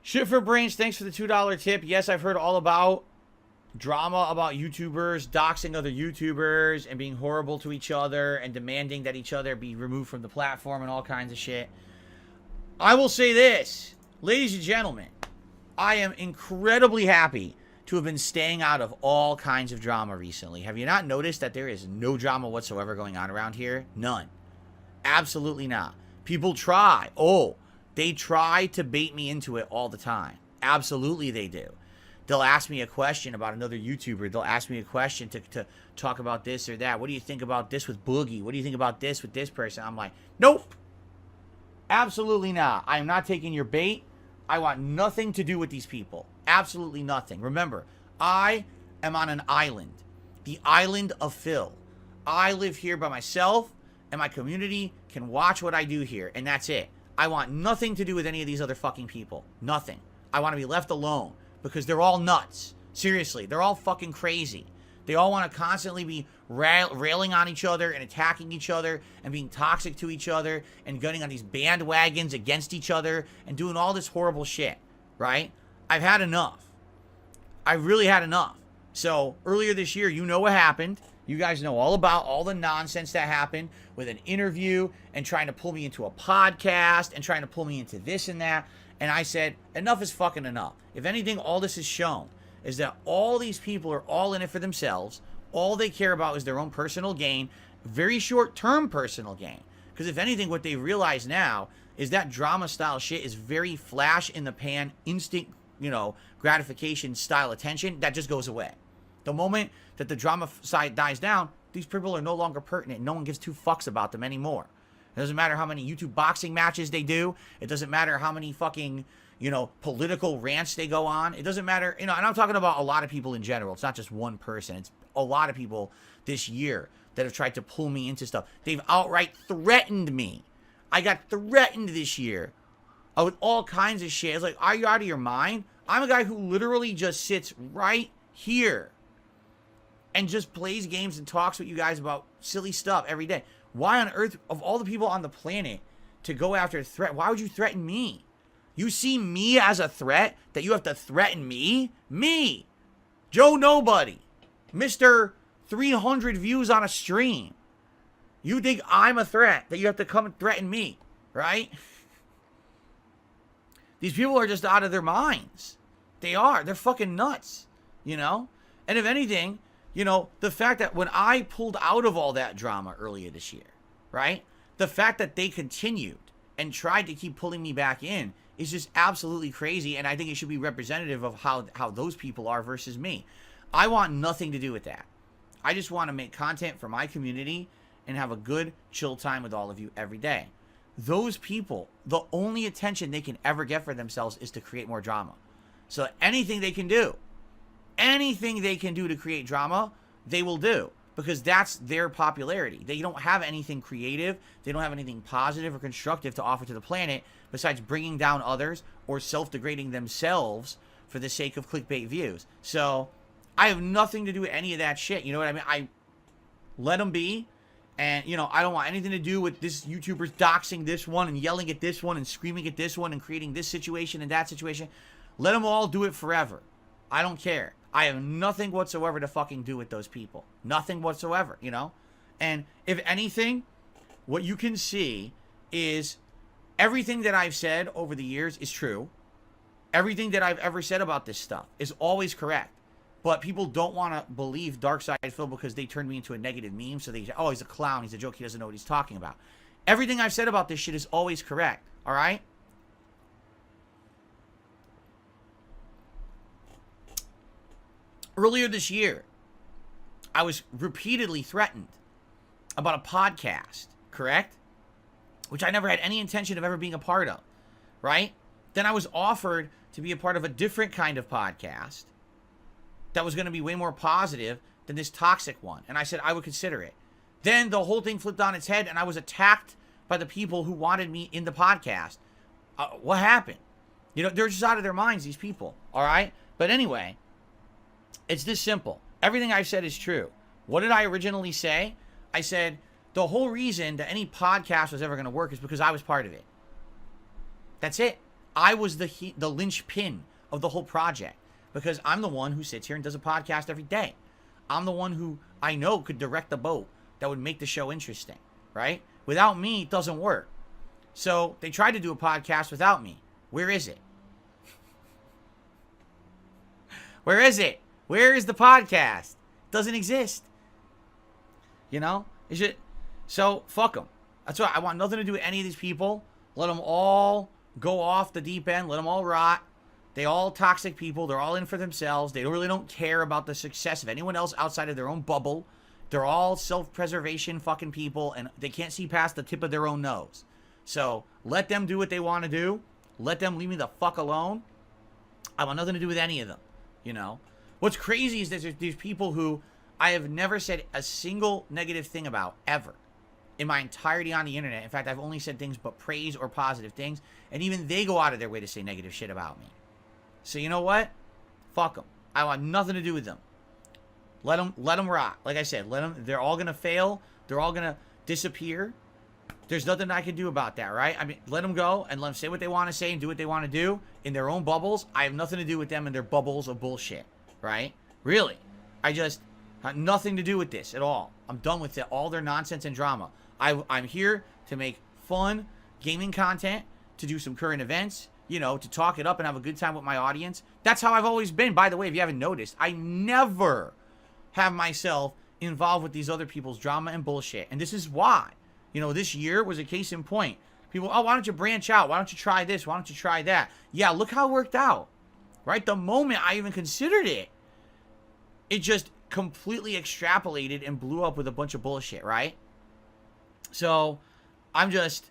Shit for Brains, thanks for the $2 tip. Yes, I've heard all about drama about YouTubers doxing other YouTubers and being horrible to each other and demanding that each other be removed from the platform and all kinds of shit. I will say this, ladies and gentlemen, I am incredibly happy to have been staying out of all kinds of drama recently. Have you not noticed that there is no drama whatsoever going on around here? None. Absolutely not. People try. They try to bait me into it all the time. Absolutely they do. They'll ask me a question about another YouTuber. They'll ask me a question to talk about this or that. What do you think about this with Boogie? What do you think about this with this person? I'm like, nope. Absolutely not. I am not taking your bait. I want nothing to do with these people. Absolutely nothing. Remember, I am on an island. The island of Phil. I live here by myself, and my community can watch what I do here, and that's it. I want nothing to do with any of these other fucking people. Nothing. I want to be left alone, because they're all nuts. Seriously, they're all fucking crazy. They all want to constantly be railing on each other and attacking each other and being toxic to each other and gunning on these bandwagons against each other and doing all this horrible shit, right? I've had enough. I've really had enough. So earlier this year, you know what happened. You guys know all about all the nonsense that happened with an interview and trying to pull me into a podcast and trying to pull me into this and that. And I said, enough is fucking enough. If anything, all this has shown is that all these people are all in it for themselves. All they care about is their own personal gain, very short-term personal gain. Because if anything, what they realize now is that drama-style shit is very flash-in-the-pan, instant, gratification style attention that just goes away. The moment that the drama side dies down, these people are no longer pertinent. No one gives two fucks about them anymore. It doesn't matter how many YouTube boxing matches they do. It doesn't matter how many fucking, political rants they go on. It doesn't matter, and I'm talking about a lot of people in general. It's not just one person. It's a lot of people this year that have tried to pull me into stuff. They've outright threatened me. I got threatened this year with all kinds of shit. It's like, are you out of your mind? I'm a guy who literally just sits right here and just plays games and talks with you guys about silly stuff every day. Why on earth, of all the people on the planet, to go after a threat, why would you threaten me? You see me as a threat that you have to threaten me? Me, Joe Nobody, Mr. 300 views on a stream. You think I'm a threat that you have to come and threaten me, right? These people are just out of their minds. They are. They're fucking nuts, And if anything, the fact that when I pulled out of all that drama earlier this year, right? The fact that they continued and tried to keep pulling me back in is just absolutely crazy, and I think it should be representative of how those people are versus me. I want nothing to do with that. I just want to make content for my community and have a good, chill time with all of you every day. Those people, the only attention they can ever get for themselves is to create more drama. So anything they can do to create drama, they will do, because that's their popularity. They don't have anything creative. They don't have anything positive or constructive to offer to the planet besides bringing down others or self-degrading themselves for the sake of clickbait views. So I have nothing to do with any of that shit. You know what I mean? I let them be. And, I don't want anything to do with this YouTuber's doxing this one and yelling at this one and screaming at this one and creating this situation and that situation. Let them all do it forever. I don't care. I have nothing whatsoever to fucking do with those people. Nothing whatsoever, And if anything, what you can see is everything that I've said over the years is true. Everything that I've ever said about this stuff is always correct. But people don't want to believe Dark Side Phil because they turned me into a negative meme. So they say, oh, he's a clown. He's a joke. He doesn't know what he's talking about. Everything I've said about this shit is always correct. All right? Earlier this year, I was repeatedly threatened about a podcast, correct? Which I never had any intention of ever being a part of, right? Then I was offered to be a part of a different kind of podcast that was going to be way more positive than this toxic one. And I said I would consider it. Then the whole thing flipped on its head and I was attacked by the people who wanted me in the podcast. What happened? They're just out of their minds, these people. All right? But anyway, it's this simple. Everything I've said is true. What did I originally say? I said the whole reason that any podcast was ever going to work is because I was part of it. That's it. I was the linchpin of the whole project because I'm the one who sits here and does a podcast every day. I'm the one who I know could direct the boat that would make the show interesting, right? Without me, it doesn't work. So they tried to do a podcast without me. Where is it? Where is it? Where is the podcast? It doesn't exist. You know? Is it? So fuck them. That's why I want nothing to do with any of these people. Let them all go off the deep end. Let them all rot. They all toxic people. They're all in for themselves. They really don't care about the success of anyone else outside of their own bubble. They're all self-preservation fucking people, and they can't see past the tip of their own nose. So let them do what they want to do. Let them leave me the fuck alone. I want nothing to do with any of them. You know? What's crazy is that there's these people who I have never said a single negative thing about, ever. In my entirety on the internet. In fact, I've only said things but praise or positive things. And even they go out of their way to say negative shit about me. So you know what? Fuck them. I want nothing to do with them. Let them rot. Like I said, they're all going to fail. They're all going to disappear. There's nothing I can do about that, right? I mean, let them go and let them say what they want to say and do what they want to do in their own bubbles. I have nothing to do with them and their bubbles of bullshit, right? Really. I just have nothing to do with this at all. I'm done with it. All their nonsense and drama. I'm here to make fun gaming content, to do some current events, you know, to talk it up and have a good time with my audience. That's how I've always been. By the way, if you haven't noticed, I never have myself involved with these other people's drama and bullshit. And this is why. You know, this year was a case in point. People, oh, why don't you branch out? Why don't you try this? Why don't you try that? Yeah, look how it worked out. Right? The moment I even considered it, it just completely extrapolated and blew up with a bunch of bullshit, right? So, I'm just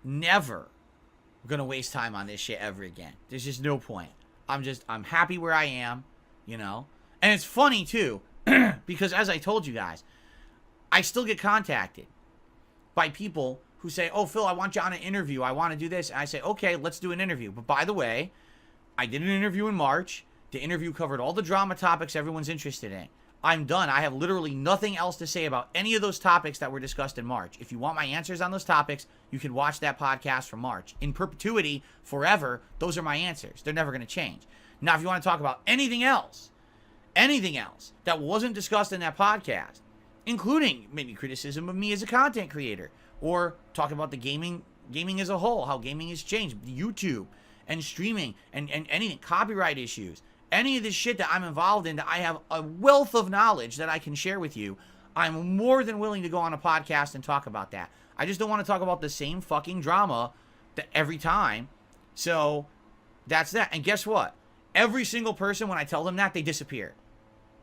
never going to waste time on this shit ever again. There's just no point. I'm happy where I am, you know? And it's funny, too, because as I told you guys, I still get contacted by people who say, oh, Phil, I want you on an interview. I want to do this. And I say, okay, let's do an interview. But by the way, I did an interview in March. The interview covered all the drama topics everyone's interested in. I'm done. I have literally nothing else to say about any of those topics that were discussed in March. If you want my answers on those topics, you can watch that podcast from March. In perpetuity, forever, those are my answers. They're never going to change. Now, if you want to talk about anything else that wasn't discussed in that podcast, including maybe criticism of me as a content creator, or talk about the gaming as a whole, how gaming has changed, YouTube and streaming and anything, copyright issues, any of this shit that I'm involved in that I have a wealth of knowledge that I can share with you, I'm more than willing to go on a podcast and talk about that. I just don't want to talk about the same fucking drama every time. So that's that. And guess what? Every single person, when I tell them that, they disappear.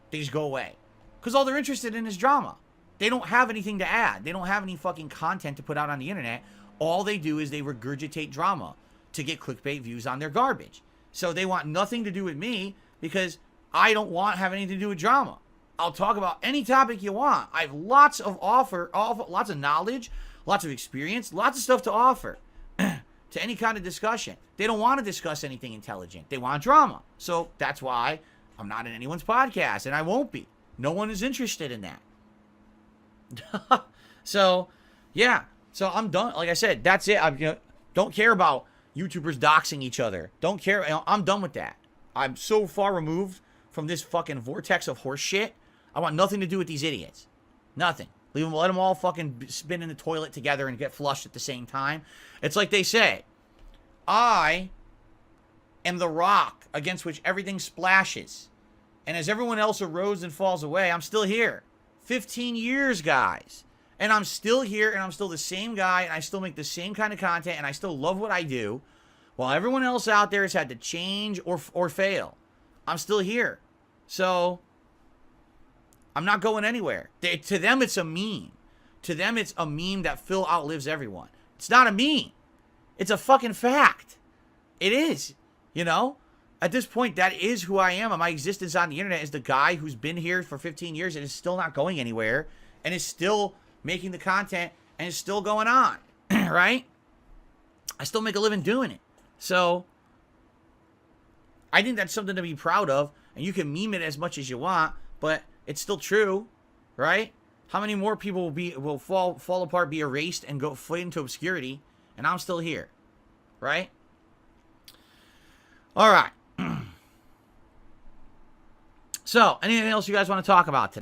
They just go away. Because all they're interested in is drama. They don't have anything to add. They don't have any fucking content to put out on the internet. All they do is they regurgitate drama to get clickbait views on their garbage. So they want nothing to do with me because I don't have anything to do with drama. I'll talk about any topic you want. I have lots of lots of knowledge, lots of experience, lots of stuff to offer to any kind of discussion. They don't want to discuss anything intelligent. They want drama. So that's why I'm not in anyone's podcast, and I won't be. No one is interested in that. So, yeah. So I'm done. Like I said, that's it. I don't care about YouTubers doxing each other. Don't care. I'm done with that. I'm so far removed from this fucking vortex of horse shit. I want nothing to do with these idiots. Nothing. Let them all fucking spin in the toilet together and get flushed at the same time. It's like they say, I am the rock against which everything splashes. And as everyone else erodes and falls away, I'm still here. 15 years, guys. And I'm still here, and I'm still the same guy, and I still make the same kind of content, and I still love what I do, while everyone else out there has had to change or fail. I'm still here. So, I'm not going anywhere. To them, it's a meme. To them, it's a meme that Phil outlives everyone. It's not a meme. It's a fucking fact. It is. You know? At this point, that is who I am, and my existence on the internet is the guy who's been here for 15 years and is still not going anywhere, and is still making the content, and is still going on, right? I still make a living doing it. So, I think that's something to be proud of, and you can meme it as much as you want, but it's still true, right? How many more people will fall apart, be erased, and go fade into obscurity, and I'm still here, right? All right. So, anything else you guys want to talk about today?